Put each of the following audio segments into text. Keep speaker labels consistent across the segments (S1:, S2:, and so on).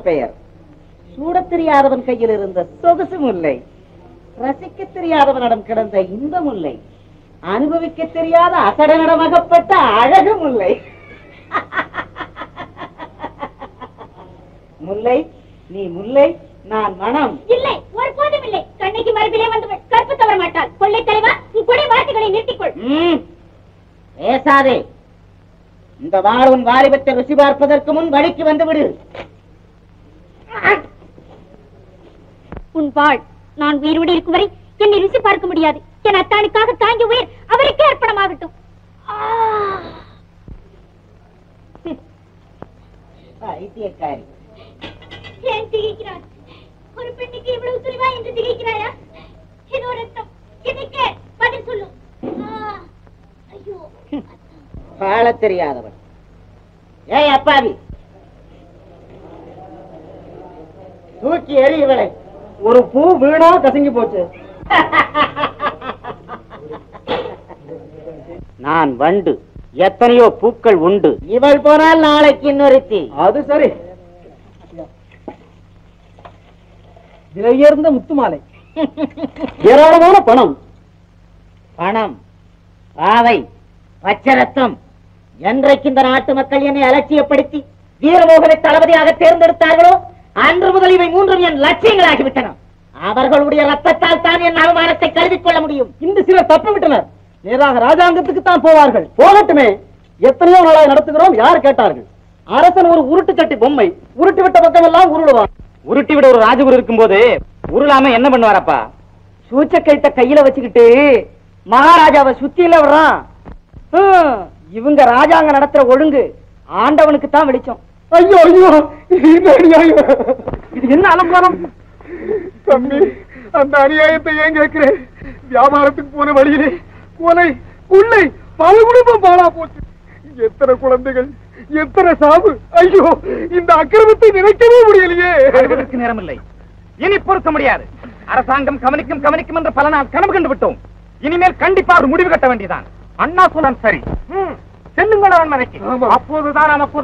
S1: பெயர். சூடத் தெரியாதவன் கையில் இருந்த சொகுசு முல்லை, ரசிக்க தெரியாதவனிடம் கிடந்த இன்ப முல்லை, அனுபவிக்க தெரியாத அசடனிடம் அகப்பட்ட அழகு முல்லை. முல்லை, நீ முல்லை, நான் மனம்.
S2: இல்லை, ஒரு போதும் இல்லை. கண்ணைக்கு மறுபிலே வந்து கற்பு தவற மாட்டாள். கொள்ளை தலைவா, உன் கொடை வார்த்தைகளை நிறுத்திக்கொள்.
S1: பேசாதே. இந்த வாள் உன் வாலிபத்தை ருசி பார்ப்பதற்கு முன் வழிக்கு வந்து விடு.
S2: உன் வாழ் நான் உயிரோடு இருக்கும் வரை என்னை ருசி பார்க்க முடியாது. என் அத்தானுக்காக தாங்கி உயிர் அவருக்கே அர்ப்பணமாகட்டும்.
S1: ஐத்தியக்காரி,
S2: ஏன் திகைக்கிறாய்? ஒரு பெண்ணுக்கு இவ்வளவு துணிவா என்று திகைக்கிறாயா? இதோ ரத்தம், எனக்கு பதில் சொல்லும். ஐயோ,
S1: வாழ தெரியாதவன். ஏய் அப்பாவி, தூக்கி எறியவளை. ஒரு பூ வீணா கசங்கி போச்சு. நான் வண்டு, எத்தனையோ பூக்கள் உண்டு. இவள் போனால் நாளைக்கு இன்னொருத்தி. அது சரி. விலை உயர்ந்த முத்து மாலை, ஏராளமான பணம். பணம், பாவை, பச்சை ரத்தம். என்றைக்கு இந்த நாட்டு மக்கள் என்னை அலட்சியப்படுத்தி வீரமோகனை தளபதியாக தேர்ந்தெடுத்தார்களோ அன்று முதல் இவை மூன்றும் என் லட்சியங்களாகிவிட்டன. அவர்களுடைய ரத்தத்தால் தான் என் அவமானத்தை கருதிக் கொள்ள முடியும். இந்த சிலர் தப்பிவிட்டனர். நேராக ராஜாங்கத்துக்கு தான் போவார்கள். போகட்டுமே, எத்தனையோ நாளாக நடத்துகிறோம். யார் கேட்டார்கள்? அரசன் ஒரு உருட்டு சட்டி பொம்மை. உருட்டி விட்ட பக்கம் எல்லாம் உருளுவான். உருட்டி விட ஒரு ராஜகுரு இருக்கும் போது உருளாம என்ன பண்ணுவாரப்பா? சூச்சக்கைத்த கையில வச்சுக்கிட்டு மகாராஜாவை சுத்தியில விடுறான். இவங்க ராஜாங்க நடத்துற ஒழுங்கு ஆண்டவனுக்கு தான் வெளிச்சம். ஐயோ ஐயோ, இது என்ன அலங்காரம்?
S3: தம்பி, அந்த அநியாயத்தை ஏன் கேட்கிறேன்? வியாபாரத்துக்கு போன வழியிலே கொலை, கொள்ளை, பல குடும்பம் பாழா போச்சு. எத்தனை குழந்தைகள், எத்தனை சாவு. ஐயோ, இந்த அக்கிரமத்தை நினைக்கவே முடியலையே.
S4: நேரம் இல்லை, இனி பொறுக்க முடியாது. அரசாங்கம் கவனிக்கும் கவனிக்கும் என்று பல நாள் கனவு கண்டு விட்டோம். இனிமேல் கண்டிப்பா ஒரு முடிவு கட்ட வேண்டியதான். அண்ணா சொன்னான் சரி. செல்லுங்கள் அரண்மனைக்கு. அப்போதுதான் நமக்கு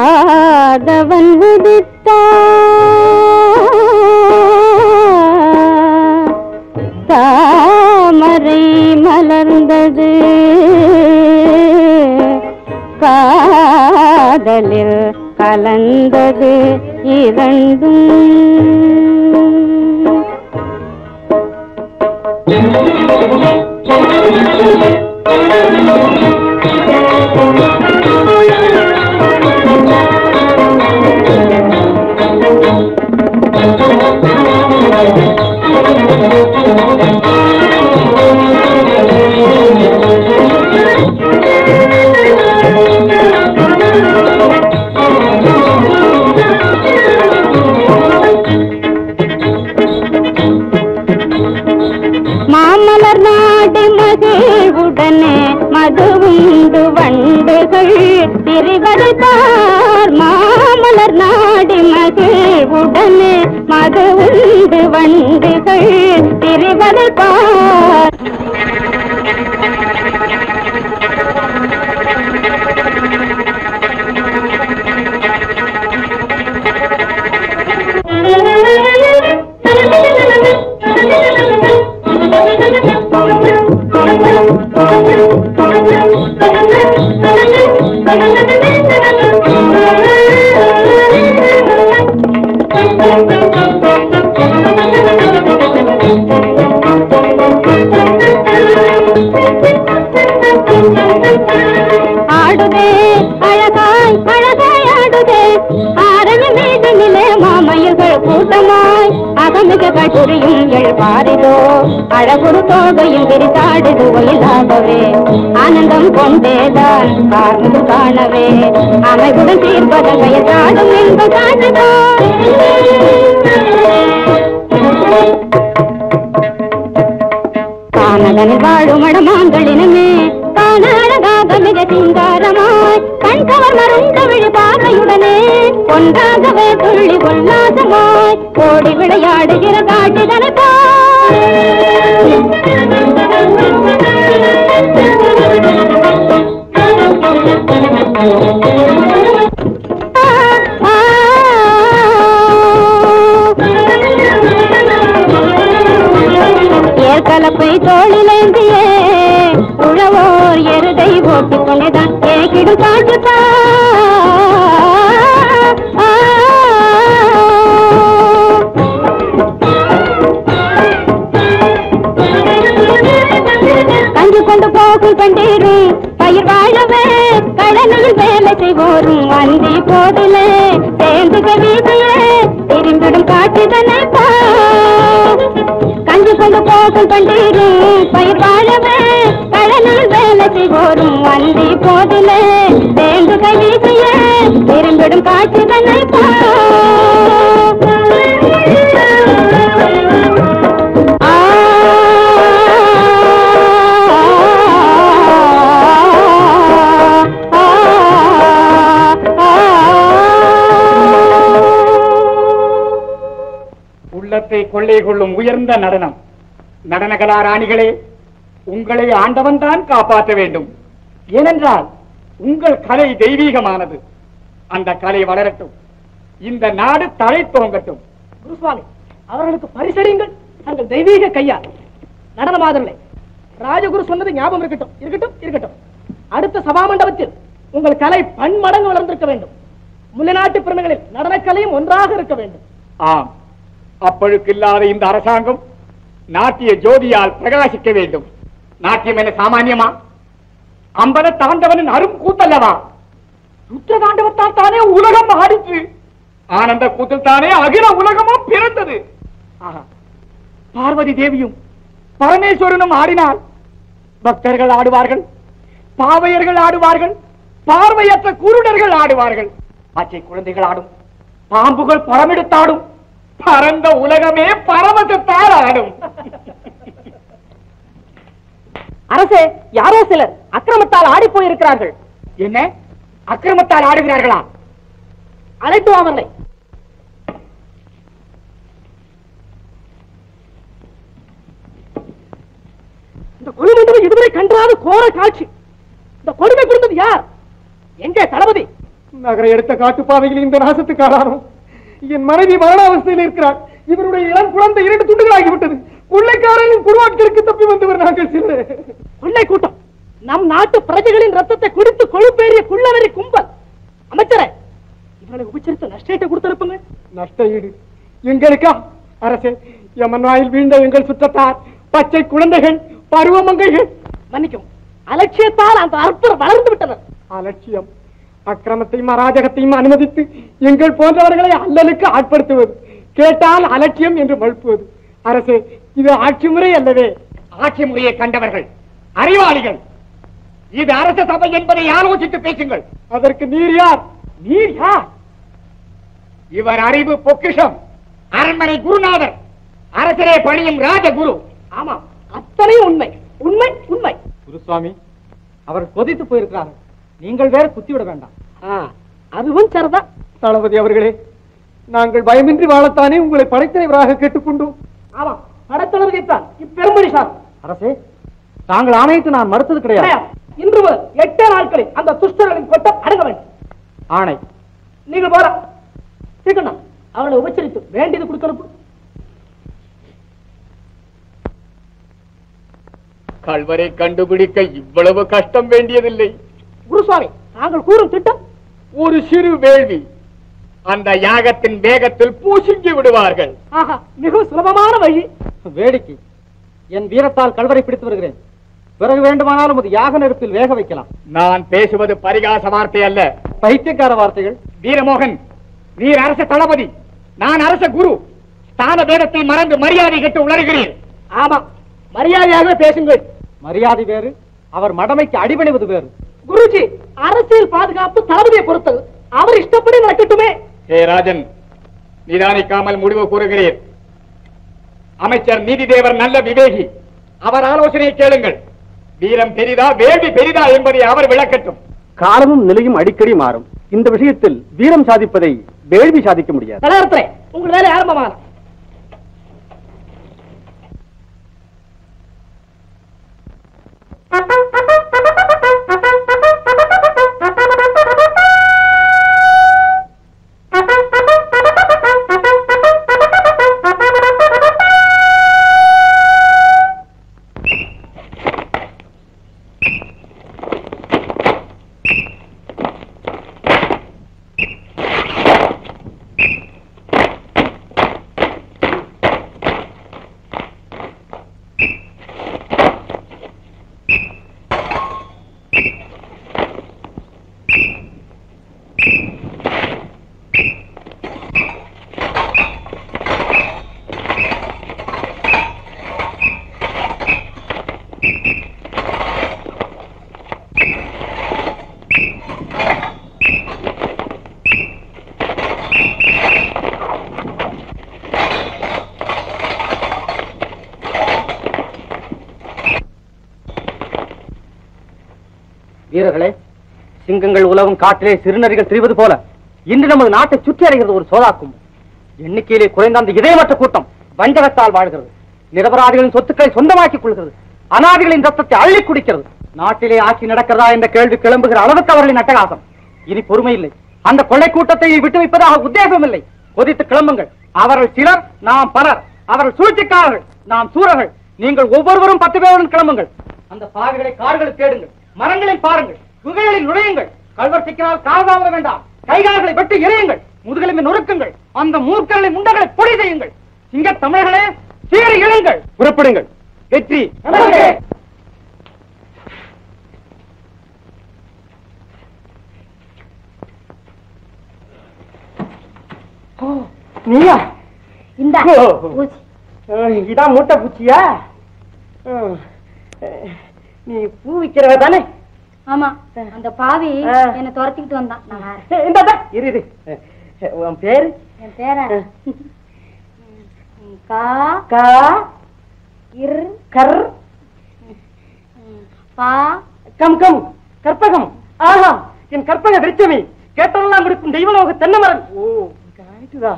S2: ஆதவன் தாமரை மலர்ந்தது, காதலில் கலந்தது இரண்டும். மாமலர் நாடு மகிழ்வுடனே மதுவுண்டு வண்டுகள் திரிவதுதார். மாமலர் நாடு மகிழ்வுடனே மதுவுண்டு வண்டுகள் திரிவதுதார். ஆடுதே அழகாய் அழகாய் ஆடுதே ஆரணி மீது நிலே மாமயில்கள் கூட்டமாய் அகமிக கட்டுரியும் எழுபாரிதோ அழகுரு தோகையும் விரித்தாடுது ஒயிலாகவே ஆனந்தம் கொண்டேதான் கார்முது காணவே அமைவுடன் தீர்ப்பதங்கைய தாடும் என்ப காட்டுதோ. கானகனில் வாழும் மடமாங்களினமே காண அழகாக மிக சிங்காரமாய் கண்கவர் மருந்த விழி பார்வையுடனே ஒன்றாகவே துள்ளி உல்லாசமாய் ஓடி விளையாடுகிற காட்சிகளை ஏற்கலப்பை தோளிலேந்தியே உழவோர் எருதை ஓட்டிக் கொண்டேதான் ஏகிடும் காட்டுப்பா கஞ்சி கொண்டு போகும் கண்டீரும் பயிர் வாழவே கடலில் வேலை செய்வோரும் வந்தி போதிலே சேர்ந்து கவிதையே திரும்பிடும் காட்டுதனை கஞ்சி கொண்டு போகும் கண்டீரும் பயிர் வாழவே கடலில் வேலை செய்வோரும் வந்தி போதிலே சேர்ந்து கவிதையே திரும்பிடும் காட்டுதனை
S4: உள்ளத்தை கொள்ளை கொள்ளும் உயர்ந்த நடனம். நடனகலா ராணிகளே, உங்களை ஆண்டவன் தான் காப்பாற்ற வேண்டும். ஏனென்றால் உங்கள் கலை தெய்வீகமானது. அந்த கலை வளரட்டும், இந்த நாடு தலை தோங்கட்டும்.
S1: குருசுவாமி, அவர்களுக்கு பரிசளியுங்கள் தங்கள் தெய்வீக கையா. நடன மாதர்களே, ராஜகுரு சொன்னது ஞாபகம் இருக்கட்டும் இருக்கட்டும் இருக்கட்டும். அடுத்த சபா மண்டபத்தில் உங்கள் கலை பன்மடங்கு வளர்ந்திருக்க வேண்டும். முன்னநாட்டு பிறமைகளில் நடனக்கலையும் ஒன்றாக இருக்க வேண்டும்.
S4: ஆம், அப்பழுக்கில்லாத இந்த அரசாங்கம் நாட்டிய ஜோதியால் பிரகாசிக்க வேண்டும். நாட்டியம் என்ன சாமானியமா? அம்பல தாண்டவனின் அரும் கூத்தல்லவா? ருத்ர தாண்டவத்தால் தானே உலகம் ஆடிச்சு. ஆனந்த கூத்தில் தானே அகில உலகமும் பிறந்தது. பார்வதி தேவியும் பரமேஸ்வரனும் ஆடினால் பக்தர்கள் ஆடுவார்கள், பாவையர்கள் ஆடுவார்கள், பார்வையற்ற குருடர்கள் ஆடுவார்கள். பச்சை குழந்தைகள் ஆடும், பாம்புகள் பரமெடுத்தாடும், பரந்த உலகமே பரமத்தால் ஆடும்.
S1: அரசே, யாரோ சிலர் அக்கிரமத்தால் ஆடி போயிருக்கிறார்கள்.
S4: என்ன அக்கிரமத்தால் ஆடுகிறார்களா?
S1: அழைத்து வாமலை. இந்த கொடிமண்டபம் இதுவரை கண்டாத கோர காட்சி. இந்த கொடுமை புரிந்தது யார்? எங்கே தளபதி?
S3: நகரை எடுத்த காட்டுப்பாதையில் இந்த நாசத்துக்கு ஆளானோம். என் மனைவி மரணாவஸ்தையில் இருக்கிறார். இவருடைய இளம் குழந்தை 2 துண்டுகளாகிவிட்டது. கொள்ளைக்காரனின் குருவாட்டிற்கு தப்பி வந்தவர் நாங்கள் சில
S1: கொள்ளை கூட்டம். நம் நாட்டு பிரஜைகளின் ரத்தத்தை குடித்து கொழுப்பேறிய குள்ளவரி கும்பல். அமைச்சரே, இவர்களை உபச்சரித்து நஷ்டத்தை கொடுத்திருப்புங்க.
S3: நஷ்ட ஈடு எங்களுக்கா? அரசே, யமன் வாயில் வீழ்ந்த எங்கள் சுற்றத்தார், பச்சை குழந்தைகள், பருவமங்கைகள்.
S1: மன்னிக்கும், அலட்சியத்தால் அந்த அற்பர் வளர்ந்து விட்டனர்.
S3: அலட்சியம், அக்கிரமத்தையும் அராஜகத்தையும் அனுமதித்து எங்கள் போன்றவர்களை அல்லலுக்கு ஆட்படுத்துவது, கேட்டால் அலட்சியம் என்று மறுப்புவது. அரசே, இது ஆட்சி முறை அல்லவே.
S4: ஆட்சி முறையை கண்டவர்கள் அறிவாளிகள். இது அரச சபை என்பதை ஆலோசித்து பேசுங்கள்.
S3: அதற்கு நீர் யார்?
S4: நீர் யார்? இவர் அறிவு பொக்கிஷம், அரண்மனை குருநாதர், அரசரே பணியும் ராஜகுரு.
S1: ஆமாம், அத்தனையும் உண்மை உண்மை உண்மை.
S3: குருசுவாமி, அவர் கொதித்து போயிருக்கிறார்கள். நீங்கள் வேற குத்திவிட வேண்டாம்.
S1: அதுவும் சரிதான்.
S3: தளபதி அவர்களே, நாங்கள் பயமின்றி வாழத்தானே உங்களை படைத்தலைவராக கேட்டுக்கொண்டோம்.
S1: ஆமாம், படைத்தலைவரைத்தான் இப்பெரும்படி சார்.
S3: அரசே, தாங்கள் ஆணையிட்டு நான் மறுத்தது கிடையாது.
S1: இன்று முதல் 8 நாட்களில் அந்த துஷ்டர்களின் கொட்டம் அடங்க வேண்டும்.
S3: ஆணை.
S1: நீங்கள் போற சீக்கிரம் அவர்களை உபச்சரித்து வேண்டியது கொடுக்கணும்.
S4: கல்வரை கண்டுபிடிக்க இவ்வளவு கஷ்டம் வேண்டியதில்லை.
S1: குருசுவாமி, நாங்கள் கூறும் திட்டம்
S4: ஒரு சிறு வேள்வி, அந்த யாகத்தின் வேகத்தில் பூசிங்கி விடுவார்கள்.
S1: ஆஹா, மிக சுலபமான வழி.
S3: வேடிக்கை, என் வீரத்தால் கல்வரை பிடித்து வருகிறேன். பிறகு வேண்டுமானாலும் அது யாக நெருப்பில் வேக வைக்கலாம்.
S4: நான் பேசுவது பரிகாச வார்த்தை அல்ல,
S3: பைத்தியக்கார வார்த்தைகள்.
S4: வீரமோகன், நீர் அரச தளபதி, நான் அரச குரு. ஸ்தான பேதத்தை மறந்து மரியாதை கெட்டு உளறுகிறீர்.
S1: ஆமா, மரியாதையாக பேசுங்கள்.
S3: மரியாதை வேறு, அவர் மடமைக்கு அடிபணிவது வேறு.
S1: குருஜி, அரசியல் பாதுகாப்பு தளபதியை பொறுத்தது. அவர் இஷ்டப்படி நடக்கட்டுமே.
S4: ஹே ராஜன், நிதானிக்காமல் முடிவு கூறுகிறீர். அமைச்சர் நீதிதேவர் நல்ல விவேகி, அவர் ஆலோசனையை கேளுங்கள். வீரம் பெரிதா வேள்வி பெரிதா என்பதை அவர் விளக்கட்டும்.
S3: காலமும் நிலையும் அடிக்கடி மாறும். இந்த விஷயத்தில் வீரம் சாதிப்பதை வேள்வி சாதிக்க முடியாது.
S1: தலைவரே, உங்கள் வேலை ஆரம்பமான
S3: வீரர்களே, சிங்கங்கள் உலவும் காட்டிலே சிறுநரிகள் திரிவது போல இன்று நமது நாட்டை சுற்றி அடைகிறது ஒரு சோதாக்கும். எண்ணிக்கையிலே குறைந்த அந்த இதயமற்ற கூட்டம் வஞ்சகத்தால் வாழ்கிறது. நிரபராதிகளின் சொத்துக்களை சொந்தமாக்கிக் கொள்கிறது. அனாதிகளின் ரத்தத்தை அள்ளி குடிக்கிறது. நாட்டிலே ஆட்சி நடக்கிறதா என்ற கேள்வி கிளம்புகிற அளவுக்கு அவர்களின் அட்டகாசம். இனி பொறுமை இல்லை. அந்த கொள்ளை கூட்டத்தை விட்டு வைப்பதாக உத்தேசம் இல்லை. கொதித்து கிளம்புங்கள். அவர்கள் சிலர், நாம் பலர். அவர்கள் சூழ்ச்சிக்காரர்கள், நாம் சூரர்கள். நீங்கள் ஒவ்வொருவரும் 10 பேருடன் கிளம்புங்கள். அந்த பாவிகளை காடுகளில் தேடுங்கள். மரங்களில் பாருங்கள். குகைகளில் நுழையுங்கள். கல்வர் சிக்கினால் காலதாமத வேண்டாம். கைகால்களை வெட்டி எறியுங்கள். முதுகெலும்பை நொறுக்குங்கள். அந்த மூர்க்கர்களை முண்டங்களை பொடி செய்யுங்கள். சிங்க தமிழர்களே, சீறி எழுங்கள். புறப்படுங்கள். வெற்றி நீயா?
S2: இந்த
S3: இதான் மூட்டை பூச்சியா? நீ பூ விக்கிறவ தானே?
S2: ஆமா, அந்த பாவி என்ன துரத்திக்கிட்டு வந்தான்.
S3: இரு. உன் பேரு?
S2: என் பேர கா
S3: கா
S2: இர்
S3: கர்
S2: பா
S3: கம் கம் கற்பகம். ஆஹா, என் கற்பக விருட்சமே, கேட்டதெல்லாம் கொடுக்கும் தெய்வலோக தென்னமரன். ஓ, காய்ட்டுதா.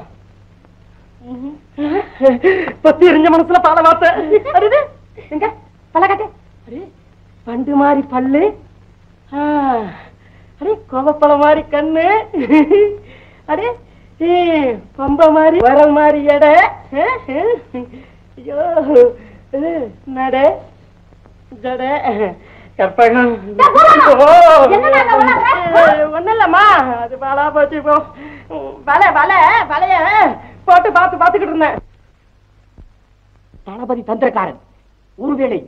S3: பத்தி எரிஞ்ச மனசுல பால வார்த்தை. எங்க பல காட்டு? பண்டு மாதிரி பல்லு. அடே, கோவப்பழ மாதிரி கண்ணு. அடே, பம்ப மாதிரி வரல் மாதிரி எடை. ஐயோ, நட ஜட கற்பகம். ஒண்ணு இல்லம்மா, அது பாலா போச்சு. போ வலைய போட்டு பாத்துக்கிட்டு இருந்தேன். தளபதி தந்திரக்காரன் ஒருவேளை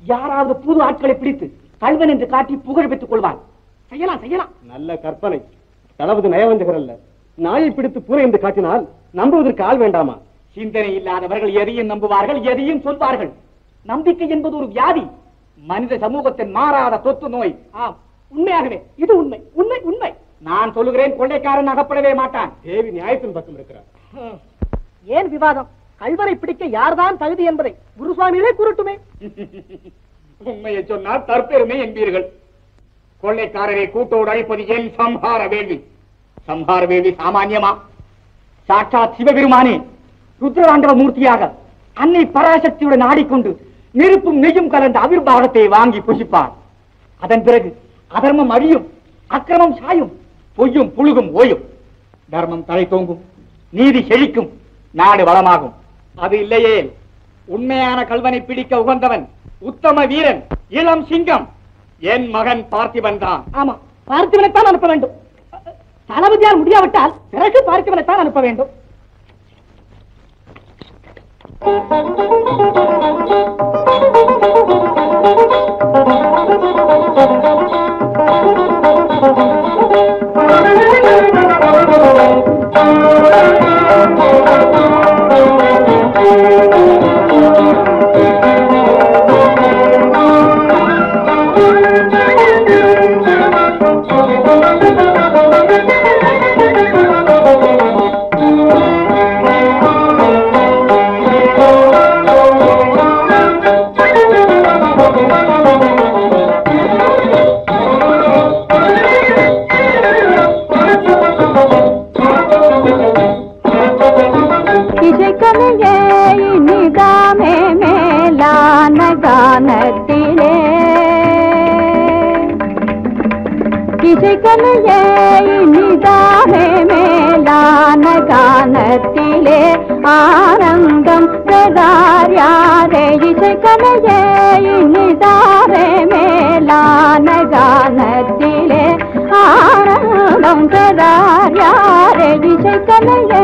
S3: யாராவது புது ஆட்களை பிடித்து கல்வன் என்று காட்டி புகழ் பெற்றுக் கொள்வான். செய்யலாம். நல்ல கற்பனை. தளபதி நயவஞ்சகர் அல்ல. நாயை பிடித்து பூனை என்று காட்டினால் நம்புவதற்கு ஆள் வேண்டாமா?
S4: சிந்தனை இல்லாதவர்கள் எதையும் நம்புவார்கள், எதையும் சொல்வார்கள்.
S3: நம்பிக்கை என்பது ஒரு வியாதி,
S4: மனித சமூகத்தின் மாறாத தொத்து நோய்.
S3: உண்மையாகவே இது உண்மை உண்மை உண்மை.
S4: நான் சொல்லுகிறேன், கொள்ளைக்காரன் அகப்படவே மாட்டான்.
S3: தேவி நியாயத்தின் பக்கம் இருக்கிறார். ஏன் விவாதம்? கல்வரை பிடிக்க யார்தான் தகுதி என்பதை குருசுவாமிகளே கூறட்டுமே.
S4: உண்மையை சொன்னால் தற்பெருமை என்பீர்கள். கொள்ளைக்காரரை கூட்டோடு அழைப்பது என் சம்ஹார வேள்வி. சம்ஹார வேள்வி சாமான்யமா? சாட்சாத் சிவபெருமானே ருத்ரதாண்டவ மூர்த்தியாக அன்னை பராசக்தியுடன் ஆடிக்கொண்டு நெருப்பும் நெய்யும் கலந்த அவிர்வாகத்தை வாங்கி புசிப்பார். அதன் பிறகு அதர்மம் அழியும், அக்கிரமம் சாயும், பொய்யும் புழுகும் ஓயும், தர்மம் தலை தோங்கும், நீதி செழிக்கும், நாடு வளமாகும். அது இல்லையே, உண்மையான கல்வனை பிடிக்க உகந்தவன் உத்தம வீரன் இளம் சிங்கம் என் மகன் பார்த்திபன் தான்.
S3: ஆமா, பார்த்திபனைத்தான் அனுப்ப வேண்டும். தளபதியால் முடியாவிட்டால் பிறகு பார்த்திபனைத்தான் அனுப்ப வேண்டும்.
S5: இசைக்கலையே இனிதானே மேலான கானத்திலே ஆனந்தம் பெறார் யாரே இசைக்கலையே இனிதானே மேலான கானத்திலே ஆனந்தம் பெறார் யாரே இசைக்கலையே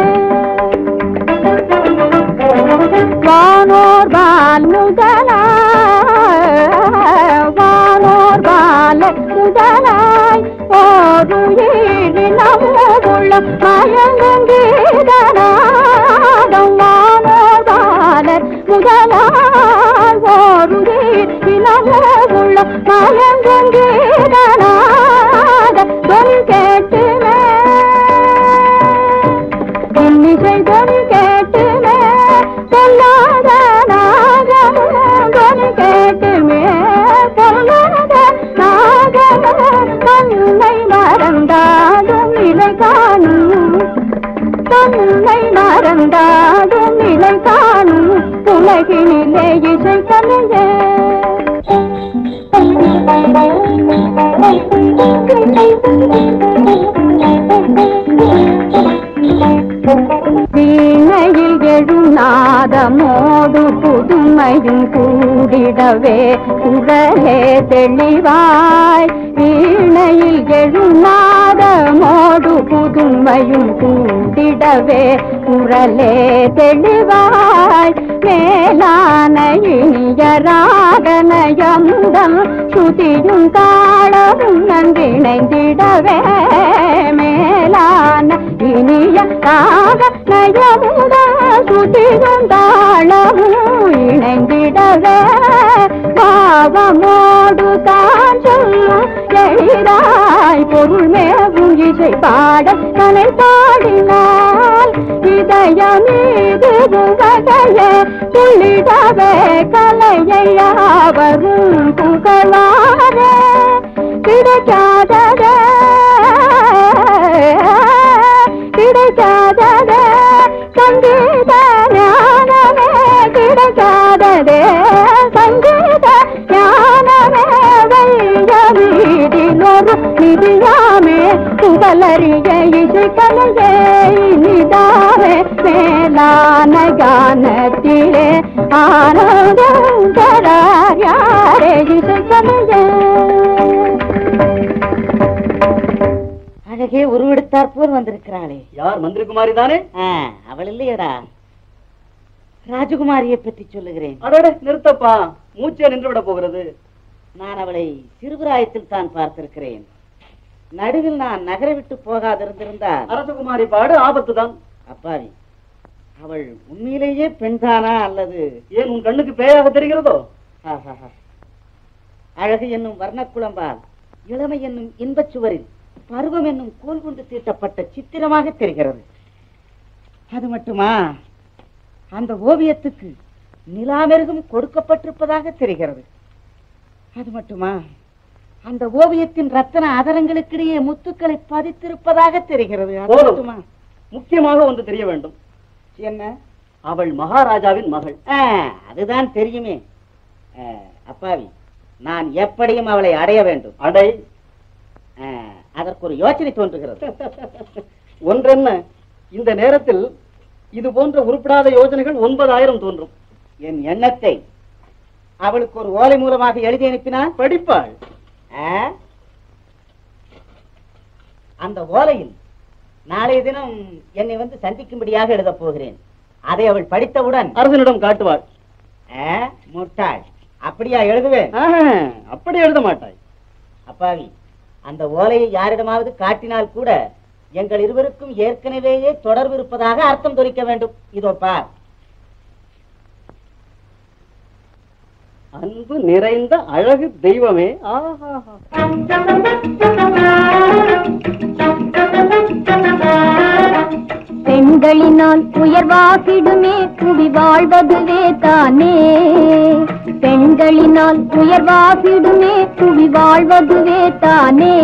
S5: வானோர் பால் முதலாய் ஓருயிரினம் உள்ள மயங்கீதனாதம் வானோர் பாலர் முதலாய் ஓருயிரினம் உள்ள மயங்கீதனாத சொல் கேட்டுமே இன்னிசை சொல் கேட்டுமே பொல்லாத நாகமும் சொல் கேட்டுமே பொல்லாத நாகமும் தன்னை மறந்தாடும் நிலை காணும் தன்னை மறந்தாடும் நிலை காணும் உலகினிலே இசை கலையே வீணையில் எழுநாதமோடு புதுமையும் கூடிடவே குரலே தெளிவாய் வீணையில் எழுநாதமோடு புதுமையும் கூடிடவே குரலே தெளிவாய் மேலான இனிய ராகநயமுடன் சுதியும் தாளமும் நன்றிணைந்திடவே மேலான இனிய ராகநயமுடன் சுதியும் தாளமும் இணைந்திடவே பாவமோடு தான் சொல்லும் எளிதாய் பொருள் மேவும் இசை பாட தனை பாடினாள் இதயம் மீது உவகையே துள்ளிடவே கலையை யாவரும் புகழாரே கிடைக்காததே கிடைக்காததே சங்கீத ஞானமே கிடைக்காததே சங்கீத ஞானமே வைய வீடினொரு நிதியாமே புகழறிய இசை கலையே இனிதாவே மேலான கானத்திலே ஆனந்தம் பெறார் யாரே இசை கலையே
S1: அழகே உருவெடுத்தார் போல் வந்திருக்கிறாளே
S3: யார் மந்திரிகுமாரி தானே?
S1: அவள் இல்லையடா, ராஜகுமாரியை பற்றி சொல்லுகிறேன்.
S3: அடடே நிறுத்தப்பா, மூச்சே நின்று விட போகிறது.
S1: நான் அவளை சிறுபிராயத்தில் தான் பார்த்திருக்கிறேன். நடுவில் நான் நகரை விட்டு போகாதிருந்திருந்தால்
S3: அரசகுமாரி பாடு ஆபத்து தான்.
S1: அப்பாவி, அவள் உண்மையிலேயே பெண்தானா அல்லது
S3: ஏன் உன் கண்ணுக்கு பேயாக தெரிகிறதோ?
S1: அழகு என்னும் வர்ணக்குளம்பால் இளமை என்னும் இன்பச் சுவரில் பருவம் என்னும் கோல் கொண்டு தீட்டப்பட்ட சித்திரமாக தெரிகிறது. அது மட்டுமா, அந்த ஓவியத்துக்கு நிலாமெருகும் கொடுக்கப்பட்டிருப்பதாக தெரிகிறது. அது மட்டுமா, அந்த ஓவியத்தின் ரத்தன அதரங்களுக்கிடையே முத்துக்களை பதித்திருப்பதாக தெரிகிறது. அது மட்டுமா,
S3: முக்கியமாக ஒன்று தெரிய வேண்டும்.
S1: என்ன?
S3: அவள் மகாராஜாவின் மகள்.
S1: அதுதான் தெரியுமே. அப்பாவி, நான் எப்படியும் அவளை அடைய வேண்டும்.
S3: அடை,
S1: அதற்கு ஒரு யோசனை தோன்றுகிறது.
S3: ஒன்றென்ன, இந்த நேரத்தில் இது போன்ற உருப்படாத யோசனைகள் 9000 தோன்றும்.
S1: என் எண்ணத்தை அவளுக்கு ஒரு ஓலை மூலமாக எழுதி அனுப்பினால்
S3: படிப்பாள்.
S1: அந்த ஓலையில் நாளைய தினம் என்னை வந்து சந்திக்கும்படியாக எழுதப் போகிறேன். அதை அவள் படித்தவுடன்
S3: அரசனிடம் காட்டுவாள்.
S1: முட்டாள், அப்படியா எழுதுவேன்?
S3: அப்படி எழுத மாட்டாய்.
S1: அப்பாவி, அந்த ஓலையை யாரிடமாவது காட்டினால் கூட எங்கள் இருவருக்கும் ஏற்கனவேயே தொடர்பு இருப்பதாக அர்த்தம் தொரிக்க வேண்டும். இதோ பார்.
S3: அன்பு நிறைந்த அழகு தெய்வமே.
S5: பெண்களினால் உயர்வாகிடுமே புவி வாழ்வதுவே தானே. பெண்களினால் உயர்வாகிடுமே புவி வாழ்வதுவே தானே.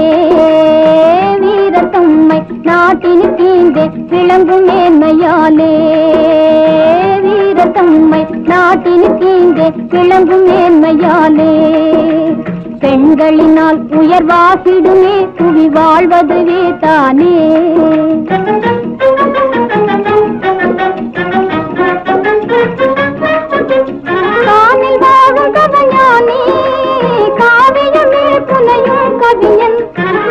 S5: வீரத்தம்மை நாட்டின் தீந்தே விளங்கும் மேன்மையாலே. வீரத்தம்மை நாட்டின் தீந்தே விளங்கும் மேன்மையாலே. பெண்களினால் உயர்வாகிடுமே புவி வாழ்வதுவே தானே. காணில் வாழும் கவஞானி காவியமே புனையும் கவிஞன்.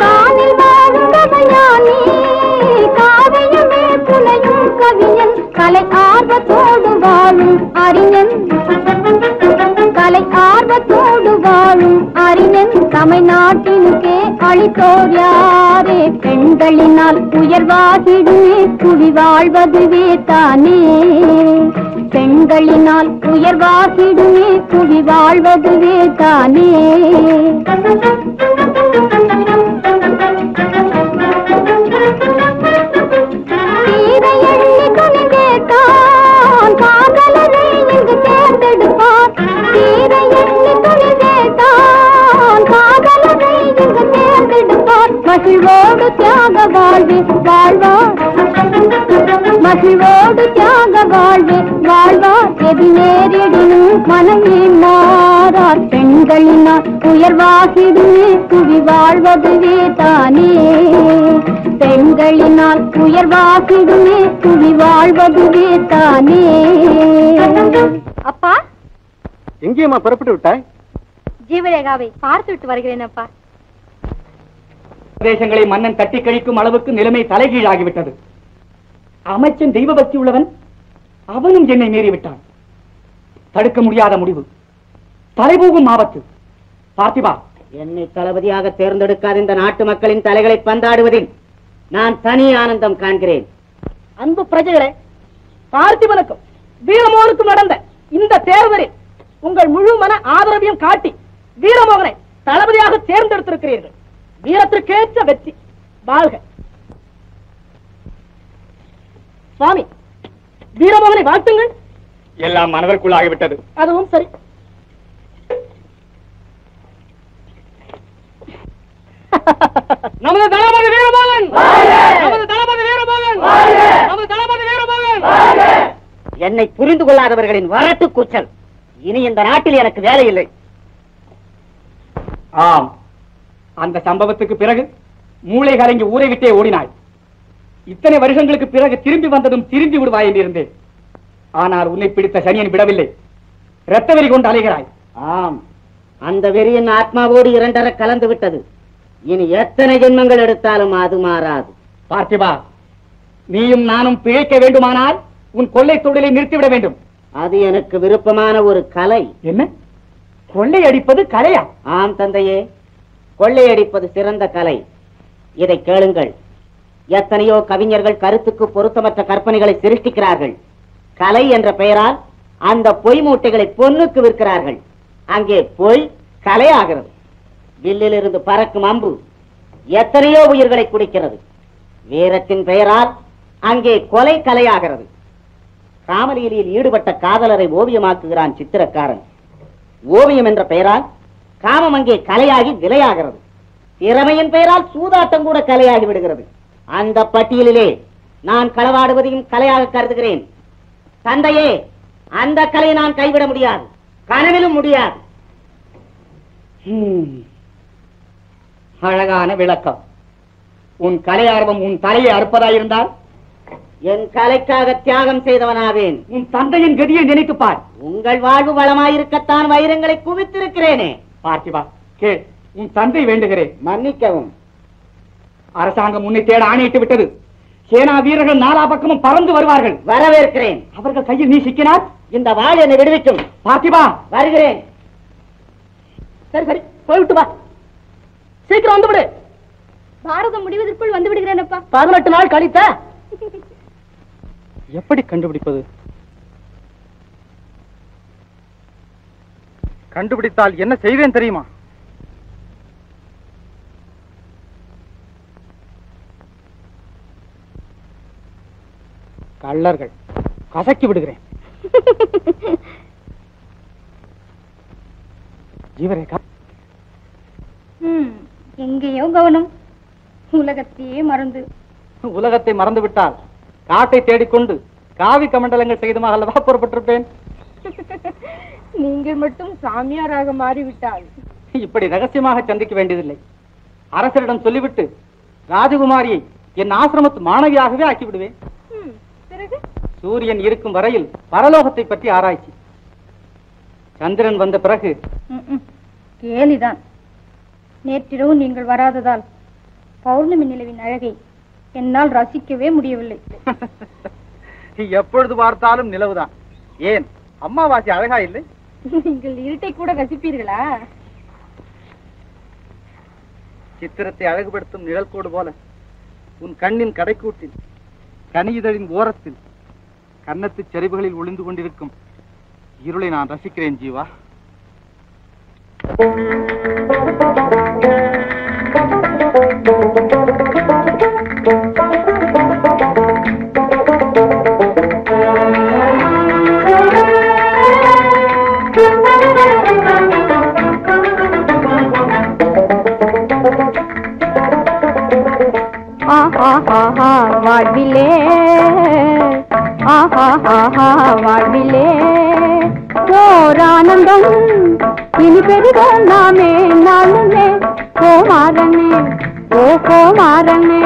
S5: காணில் வாழும் கவஞானி காவியமே புனையும் கவிஞன். கலை ஆர்வத்தோடு வாழும் அறிஞன். கலை ஆர்வத்தோடு வாழும் அறிஞன். தமிழ்நாட்டினுக்கே அளித்தோர் யாரே. பெண்களினால் உயர்வாகிடுமே புவி வாழ்வதுவே தானே. பெண்களினால் உயர்வாகிடுமே புவி வாழ்வதுவே தானே. தீரை எண்ணி துணிந்தேதான் காதலரை இங்கு தேர்ந்தெடுப்பார். தீரை எண்ணி துணிந்தேதான் காதலரை இங்கு தேர்ந்தெடுப்பார். மகிழ்வோடு தியாக வாழ்வே வாழ்வார். மகிழ்வோடு தியாக வாழ்வே வாழ்வார். எது நேரிடினும் மனமே மாறார். பெண்களினால் உயர்வாகிடுமே புவி வாழ்வதுவே தானே. பெண்களினால் உயர்வாகிடுமே புவி வாழ்வதுவே தானே.
S2: அப்பா,
S3: எங்கேயம்மா புறப்பட்டு விட்டாய்?
S2: ஜீவரேகாவை பார்த்து விட்டு வருகிறேன் அப்பா.
S1: பிரதேசங்களை மன்னன் தட்டி கழிக்கும் அளவுக்கு நிலைமை தலைகீழாகிவிட்டது. அமைச்சன் தெய்வ பக்தி உள்ளவன், அவனும் என்னை மீறிவிட்டான். தடுக்க முடியாத முடிவு, தலைபோகும் ஆபத்து. பார்த்திபா, என்னை தளபதியாக தேர்ந்தெடுக்காத இந்த நாட்டு மக்களின் தலைகளை பந்தாடுவதில் நான் தனி ஆனந்தம் காண்கிறேன். அன்பு பிரஜைகளே, பார்த்திபனுக்கும் வீரமோகனுக்கும் நடந்த இந்த தேர்தலில் உங்கள் முழு மன ஆதரவையும் காட்டி வீரமோகனை தளபதியாக தேர்ந்தெடுத்திருக்கிறீர்கள். வீரத்திற்கேற்ற வெற்றி. வாழ்க. சுவாமி, வீரமோகனை வாழ்த்துங்கள்.
S4: எல்லாம் மனதிற்குள்ளாகிவிட்டது.
S1: அதுவும் சரி. நமது தளபதி வீரமோகன், நமது தளபதி வீரமோகன், நமது தளபதி வீரமோகன். என்னை புரிந்து கொள்ளாதவர்களின் வரட்டு கூச்சல். இனி இந்த நாட்டில் எனக்கு வேலை இல்லை. ஆம், அந்த சம்பவத்துக்கு பிறகு மூளை கலங்கி ஊரை விட்டே ஓடினாய். இத்தனை வருஷங்களுக்கு பிறகு திரும்பி வந்ததும் திரும்பி விடுவாய் என்றிருந்தேன். ஆனால் உன்னை பிடித்த சனியன் விடவில்லை. இரத்த வெறி கொண்டு அலைகிறாய். ஆம், அந்த வெறியின் ஆத்மாவோடு இரண்டரை கலந்து விட்டது. இனி எத்தனை ஜென்மங்கள் எடுத்தாலும் அது மாறாது. பார்த்திபா, நீயும் நானும் பிழைக்க வேண்டுமானால் உன் கொள்ளை தொழிலை நிறுத்திவிட வேண்டும். அது எனக்கு விருப்பமான ஒரு கலை. என்ன, கொள்ளை அடிப்பது கலையா? ஆம் தந்தையே, கொள்ளை அடிப்பது சிறந்த கலை. இதை கேளுங்கள். எத்தனையோ கவிஞர்கள் கருத்துக்கு பொருத்தமற்ற கற்பனைகளை சிருஷ்டிக்கிறார்கள். கலை என்ற பெயரால் அந்த பொய் மூட்டைகளை பொன்னுக்கு விற்கிறார்கள். அங்கே பொய் கலையாகிறது. வில்லில் இருந்து பறக்கும் அம்பு எத்தனையோ உயிர்களை குடிக்கிறது. வீரத்தின் பெயரால் அங்கே கொலை கலையாகிறது. காமலீலையில் ஈடுபட்ட காதலரை ஓவியமாக்குகிறான் சித்திரக்காரன். ஓவியம் என்ற பெயரால் காமம் அங்கே கலையாகி விலையாகிறது. திறமையின் பெயரால் சூதாட்டம் கூட கலையாகி விடுகிறது. அந்த பட்டியலிலே நான் களவாடுவதையும் கலையாக கருதுகிறேன். தந்தையே, அந்த கலையை நான் கைவிட முடியாது, கனவிலும் முடியாது. அழகான விளக்கம். உன் கலை ஆர்வம் உன் தலையை அறுப்பதாயிருந்தால் என் கலைக்காக தியாகம் செய்தவனாவேன். உன் தந்தையின் கதியை நினைத்துப்பார். உங்கள் வாழ்வு வளமாயிருக்கத்தான் வைரங்களை குவித்திருக்கிறேனே. பார்த்திபா, கேள், உன் தந்தை வேண்டுகிறேன். மன்னிக்கவும். அரசாங்கம் உன்னை தேட ஆணையிட்டு விட்டது. சேனா வீரர்கள் நாலா பக்கமும் பறந்து வருவார்கள். வரவேற்கிறேன். அவர்கள் கையில் நீ சிக்கினார் இந்த வாழ் என்னை விடுவிக்கும். பார்த்திபா, வருகிறேன். சரி சரி, போய்விட்டு வா. சீக்கிரம் வந்து விடு.
S2: பாரதம் முடிவதற்குள் வந்து விடுகிறேன் அப்பா.
S1: 18 நாள் கழித்த எப்படி கண்டுபிடிப்பது?
S3: கண்டுபிடித்தால் என்ன செய்வேன் தெரியுமா?
S1: கள்ளர்கள் கசக்கி விடுகிறேன். ஜீவரேகா,
S2: எங்கேயோ கவனம். உலகத்தையே மறந்து.
S1: உலகத்தை மறந்து விட்டால் காட்டை தேடிக்கொண்டு காவி கமண்டலங்கள் செய்துமாக அல்லவா புறப்பட்டிருப்பேன்.
S2: நீங்கள் மட்டும் சாமியாராக மாறிவிட்டால்
S6: இப்படி ரகசியமாக சந்திக்க வேண்டியதில்லை. அரசரிடம் சொல்லிவிட்டு ராஜகுமாரியை என் ஆசிரமத்து மாணவியாகவே ஆக்கிவிடுவேன். சூரியன் இருக்கும் வரையில் பரலோகத்தை பற்றி ஆராய்ச்சி. சந்திரன் வந்த பிறகு
S2: கேலிதான். நேற்றிரவு நீங்கள் வராததால் பௌர்ணமி நிலவின் அழகை என்னால் ரசிக்கவே முடியவில்லை.
S6: எப்பொழுது பார்த்தாலும் நிலவுதான். ஏன் அம்மாவாசி அழகா இல்லை?
S2: நீங்கள் இருட்டை கூட ரசிப்பீர்களா?
S6: சித்திரத்தை அழகுபடுத்தும் நிழல்கோடு போல உன் கண்ணின் கடைக்கூட்டில், கனியிதழின் ஓரத்தில், கன்னத்து சரிவுகளில் ஒளிந்து கொண்டிருக்கும் இருளை நான் ரசிக்கிறேன் ஜீவா.
S5: வாழ்விலே வாழ்விலே ஓர் ஆனந்தம் இனி பெருக நாமே நாளுமே. கோமாரனே ஓ கோமாரனே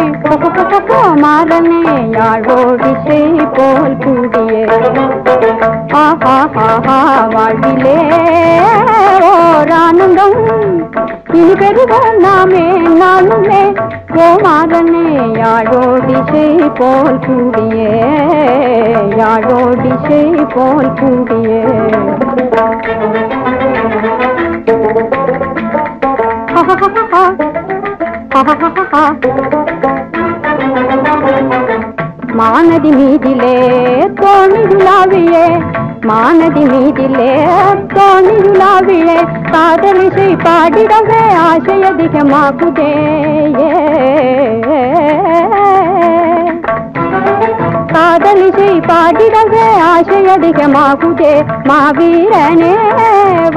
S5: கோமாரனே யாழோடிசை போல் கூடிய வாழ்விலே ஓர் ஆனந்தம் இனி பெருக நாமே நாளுமே. கோமாரனே யாழோடிசை போல் கூடிய யாழோடிசை போல் கூடிய மானதி மீதிலே தோணியுலாவியே மானதி மீதிலே தோணியுலாவியே காதலிசை பாடிடவே ஆசை அதிகமாகுதே. காதலிசை பாடிடவே ஆசை அதிகமாகுதே. மாவீரனே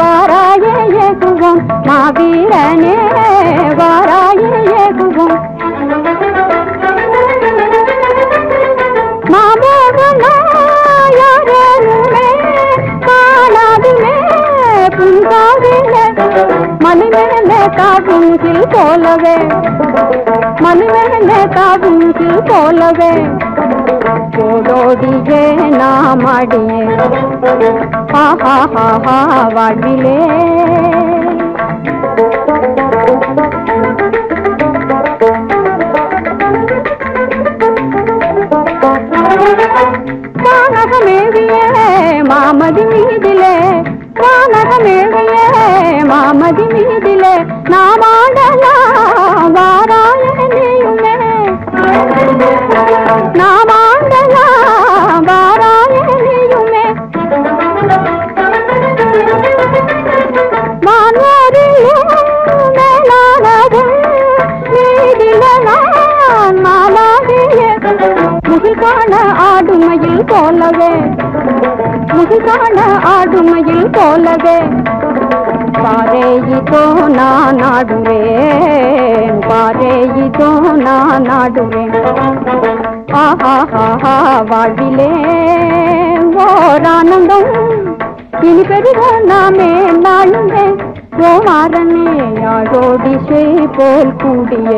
S5: வாராயே ஏகுவோம் மாவீரனே வாராயே ஏகுவோம். மாமோகனாயாரே காணாதுமே புன்காவிலே மணிமேலே காபூசில் போலவே மணிமேலே காபூசில் போலவே ஓடோடியே நாமடியே வாழ்விலே. வானகமேவியே மாமதி மீதிலே வானகமேவியே மாமதி மீதிலே நாமாடலாம் வாராயணியுமே நாமாடலாம் வாராயணியுமே. மானோரியும் மேலானதும் மீதிலே நான் மாலாகியே முகில் காண ஆடுமையில் போலவே முகில் காண ஆடுமையில் போலவே. பாரேயிதோ நான் ஆடுவேன் பாரேயிதோ நான் ஆடுவேன். வாழ்விலே ஓர் ஆனந்தம் இனி பெருக நாமே நாளுமே. கோமாரனே யாழோடிசை போல் கூடிய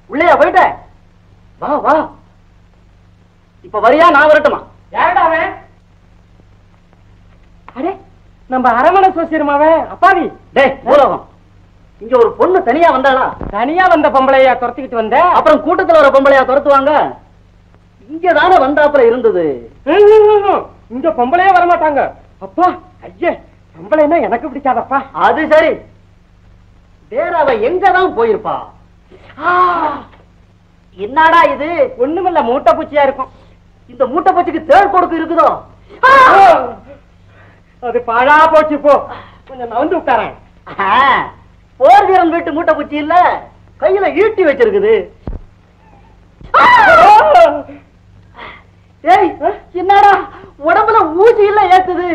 S1: உள்ளே போயிட்ட வா வா. இப்ப வரியா நான் வரட்டுமா?
S3: யாருடாவே? அடே நம்ம அரமணை சோசியருமாவே அப்பாவி.
S1: டேய் மூலகம், இங்க ஒரு பொண்ணு தனியா வந்தாளா?
S3: தனியா வந்த பொம்பளையா துரத்திக்கிட்டு வந்த?
S1: அப்புறம் கூட்டத்துல ஒரு பொம்பளையா துரத்துவாங்க? இங்கதானே வந்தாப்புல இருந்தது.
S3: இங்க பொம்பளையே வரமாட்டாங்க. அப்பா ஐயே, பொம்பளைன்னா எனக்கு பிடிக்காதப்பா.
S1: அது சரி, வேற அவ எங்கதான் போயிருப்பா? என்னடா இது?
S3: ஒண்ணுமில்ல, மூட்டை பூச்சியா இருக்கும்.
S1: இந்த மூட்டை பூச்சிக்கு தேள் கொடுக்கு இருக்குதோ?
S3: அது பாழா போச்சு. போ, கொஞ்சம் நவந்து உட்காரேன்.
S1: போர் வீரன் வீட்டு மூட்டை பூச்சி இல்ல, கையில ஈட்டி வச்சிருக்குது. ஏய் என்னடா உடம்புல ஊசி இல்ல ஏத்துது.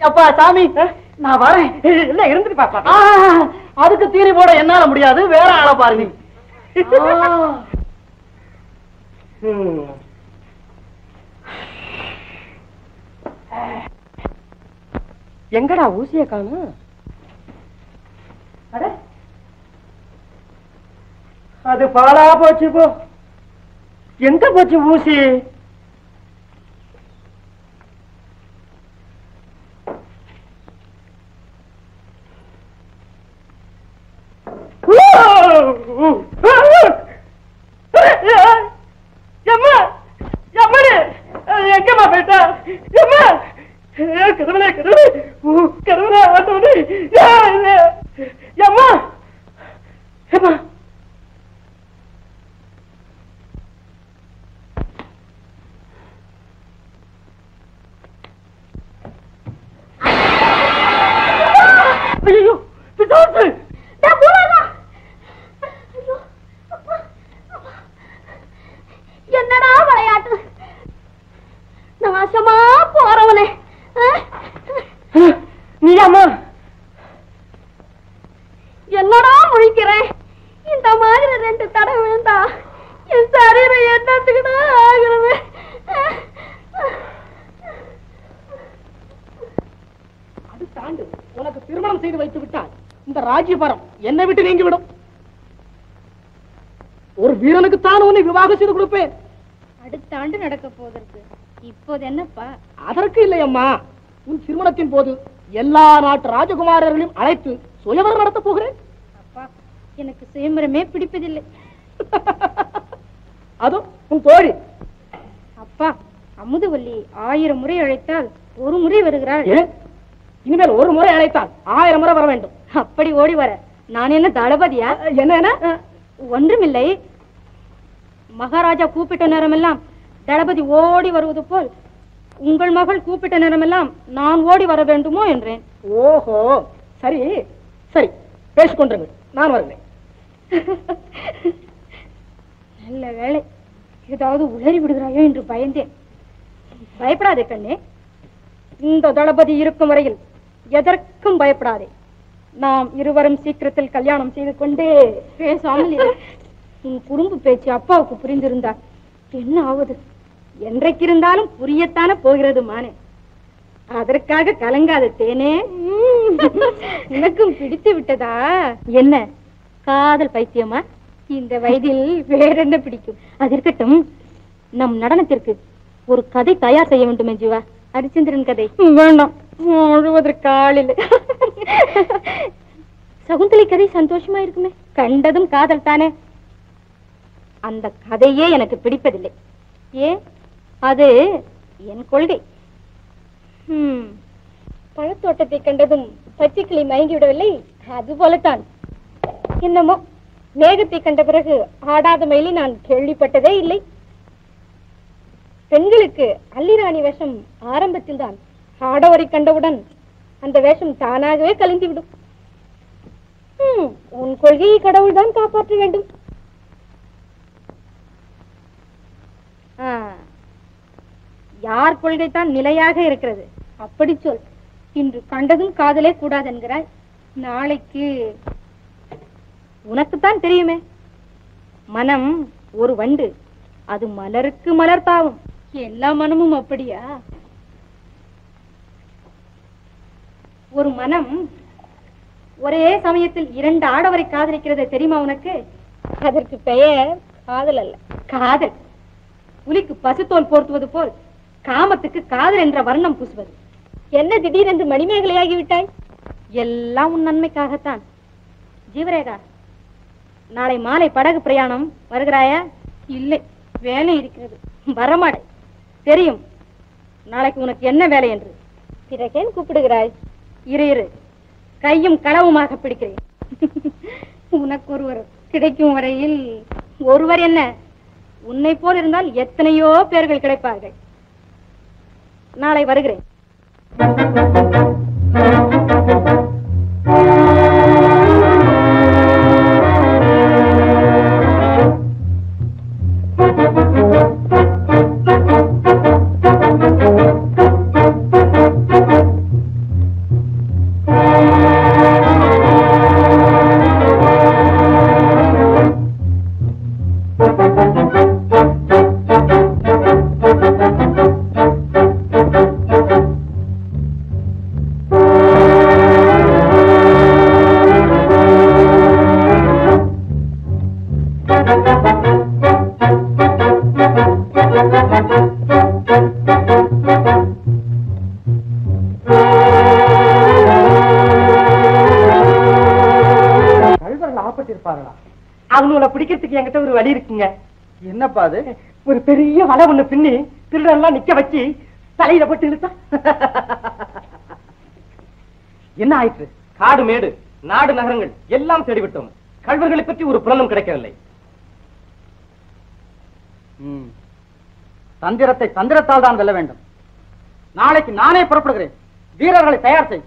S1: அப்பா சாமி நான் வரேன். இல்ல இருந்துட்டு பாப்பா. அதுக்கு தீனி போட என்னால முடியாது, வேற ஆளை பாருங்க. எங்கடா ஊசிய காணோம்? அது பாலா போச்சு. போ எங்க போச்சு ஊசி? எங்கம்மா போயிட்டா? கடவுளே கடவுளே கடவுளே ஆண்டவனே அம்மா அம்மா. ஐயோ பிசாசு.
S2: என்னடா விளையாட்டு? நாசமா போறவனே.
S1: நீ அம்மா
S2: என்னடா முழிக்கிறேன்? இந்த மாதிரி 2 தடவை விழுந்தா என் சரீரம் என்னத்துக்குடா ஆகிறது?
S1: அடுத்த ஆண்டு உனக்கு திருமணம் செய்து வைத்து விட்டால் இந்த ராஜ்யபாரம் என்னை விட்டு நீங்கிவிடும். ஒரு வீரனுக்குத்தான் உன்னை விவாகம் செய்து கொடுப்பேன்.
S2: அடுத்த ஆண்டு நடக்க போவதற்கு இப்போது என்னப்பா?
S1: அதற்கு இல்லையம்மா, உன் திருமணத்தின் போது எல்லா நாட்டு ராஜகுமாரர்களையும் அழைத்து சுயவரம் நடத்த போகிறேன்.
S2: அப்பா எனக்கு சுயம்பரமே பிடிப்பதில்லை.
S1: அதுவும் உன் தோழி.
S2: அப்பா அமுதவல்லி 1000 முறை அழைத்தால் 1 முறை வருகிறாள்.
S1: இனிமேல் 1 முறை அழைத்தால் 1000 முறை வர வேண்டும்.
S2: அப்படி ஓடி வர நான் என்ன தளபதியா?
S1: என்ன?
S2: ஒன்றுமில்லை. மகாராஜா கூப்பிட்ட நேரமெல்லாம் தளபதி ஓடி வருவது போல் உங்கள் மகள் கூப்பிட்ட நேரமெல்லாம் நான் ஓடி வர வேண்டுமோ என்றேன்.
S1: ஓஹோ சரி சரி பேசிக்கொண்டிருங்கள், நான் வருகிறேன்.
S2: நல்ல வேளை, ஏதாவது உளறி விடுகிறாயோ என்று பயந்தேன். பயப்படாதே கண்ணே, இந்த தளபதி இருக்கும் வரையில் எதற்கும் பயப்படாதே. நாம் இருவரும் சீக்கிரத்தில் கல்யாணம் செய்து கொண்டே பேசாமல் உன் குறும்பு பேச்சு அப்பாவுக்கு புரிந்திருந்தார் என்ன ஆவது? என்றைக்கு இருந்தாலும் புரியத்தானே போகிறது மானே. அதற்காக கலங்காத தேனே. உனக்கும் பிடித்து விட்டதா? என்ன காதல் பைத்தியமா? இந்த வயதில் வேற என்ன பிடிக்கும்? அது இருக்கட்டும், நம் நடனத்திற்கு ஒரு கதை தயார் செய்ய வேண்டும் ஜீவா. ஹரிச்சந்திரன் கதை வேண்டாம், முழுவதற்கு ஆளில்லை. சகுந்தலை கதை சந்தோஷமா இருக்குமே. கண்டதும் காதல் தானே. அந்த கதையே எனக்கு பிடிப்பதில்லை. ஏன்? அது என் கொள்கை. பழத்தோட்டத்தை கண்டதும் பச்சைக்கிளி மயங்கிவிடவில்லை, அது போலத்தான். என்னமோ மேகத்தை கண்ட பிறகு ஆடாத மயிலை நான் கேள்விப்பட்டதே இல்லை. பெண்களுக்கு அல்லிராணி வேஷம் ஆரம்பத்தில் தான், ஆடவரை கண்டவுடன் அந்த வேஷம் தானாகவே கலைந்துவிடும். உன் கொள்கையை கடவுள் தான் காப்பாற்ற வேண்டும். யார் கொள்கை தான் நிலையாக இருக்கிறது? அப்படி சொல். இன்று கண்டதும் காதலே கூடாது என்கிறாய், நாளைக்கு உனக்குத்தான் தெரியுமே. மனம் ஒரு வண்டு, அது மலருக்கு மலர் தாவும். எல்லா மனமும் அப்படியா? ஒரு மனம் ஒரே சமயத்தில் 2 ஆடவரை காதலிக்கிறது தெரியுமா உனக்கு? அதற்கு பெயர் காதல் அல்ல. காதல் புலிக்கு பசுத்தோல் போர்த்துவது போல் காமத்துக்கு காதல் என்ற வர்ணம் பூசுவது. என்ன திடீரென்று மணிமேகலையாகி விட்டாய்? எல்லாம் உன் நன்மைக்காகத்தான். ஜீவரேகா, நாளை மாலை படகு பிரயாணம் வருகிறாயா? இல்லை, வேலை இருக்கிறது. வரமாடை, தெரியும். நாளைக்கு உனக்கு என்ன வேலை என்று. பிறகேன் கூப்பிடுகிறாய்? இரு, கையும் களவுமாக பிடிக்கிறேன். உனக்கு ஒருவர் கிடைக்கும் வரையில். ஒருவர் என்ன, உன்னை போல் இருந்தால் எத்தனையோ பேர்கள் கிடைப்பார்கள். நாளை வருகிறேன்.
S6: கழுவர்கள் ஆப்பட்டிருப்பார்களா?
S7: அவனுங்களை பிடிக்கிறதுக்கு என்கிட்ட ஒரு வழி இருக்குங்க.
S6: என்னப்பா அது?
S7: ஒரு பெரிய வலை ஒண்ணு பின்னி திருடெல்லாம் நிக்க வச்சு தலையில போட்டு இழுத்தா
S6: என்ன ஆயிற்று?
S7: காடு மேடு நாடு நகரங்கள் எல்லாம் தேடிவிட்டோம். கள்வர்களை பற்றி ஒரு புலனும் கிடைக்கவில்லை.
S6: தந்திரத்தை தந்திரத்தால் தான் வெல்ல வேண்டும். நாளைக்கு நானே புறப்படுகிறேன். வீரர்களை தயார் செய்.